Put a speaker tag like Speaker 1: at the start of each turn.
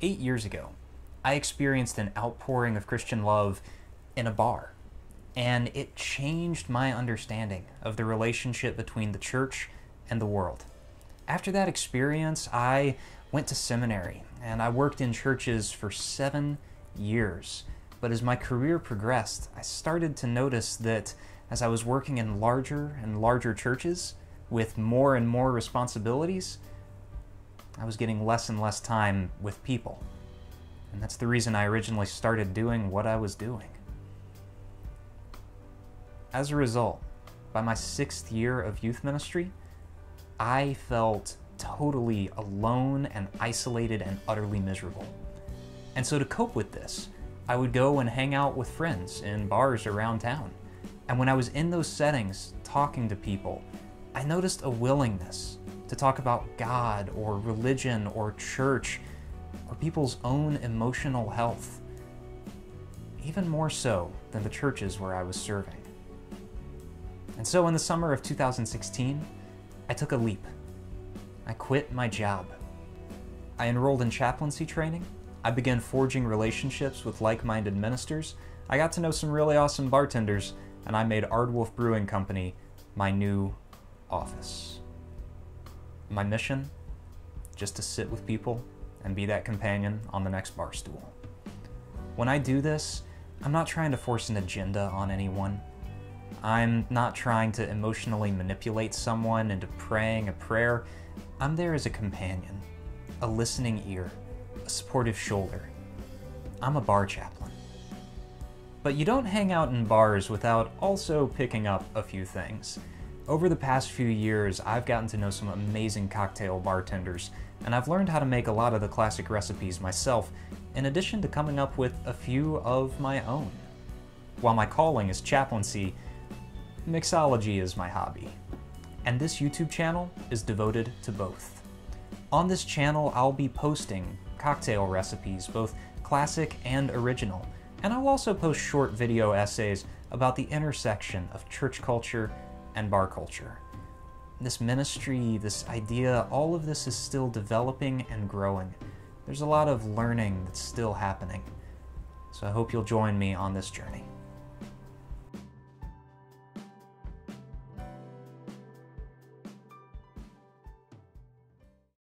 Speaker 1: 8 years ago, I experienced an outpouring of Christian love in a bar, and it changed my understanding of the relationship between the church and the world. After that experience, I went to seminary, and I worked in churches for 7 years. But as my career progressed, I started to notice that as I was working in larger and larger churches with more and more responsibilities, I was getting less and less time with people. And that's the reason I originally started doing what I was doing. As a result, by my 6th year of youth ministry, I felt totally alone and isolated and utterly miserable. And so to cope with this, I would go and hang out with friends in bars around town. And when I was in those settings, talking to people, I noticed a willingness to talk about God or religion or church or people's own emotional health, even more so than the churches where I was serving. And so in the summer of 2016, I took a leap. I quit my job. I enrolled in chaplaincy training. I began forging relationships with like-minded ministers. I got to know some really awesome bartenders, and I made Ardwolf Brewing Company my new office. My mission? Just to sit with people and be that companion on the next bar stool. When I do this, I'm not trying to force an agenda on anyone. I'm not trying to emotionally manipulate someone into praying a prayer. I'm there as a companion, a listening ear, a supportive shoulder. I'm a bar chaplain. But you don't hang out in bars without also picking up a few things. Over the past few years, I've gotten to know some amazing cocktail bartenders, and I've learned how to make a lot of the classic recipes myself, in addition to coming up with a few of my own. While my calling is chaplaincy, mixology is my hobby. And this YouTube channel is devoted to both. On this channel, I'll be posting cocktail recipes, both classic and original, and I'll also post short video essays about the intersection of church culture and bar culture. This ministry, this idea, all of this is still developing and growing. There's a lot of learning that's still happening. So I hope you'll join me on this journey.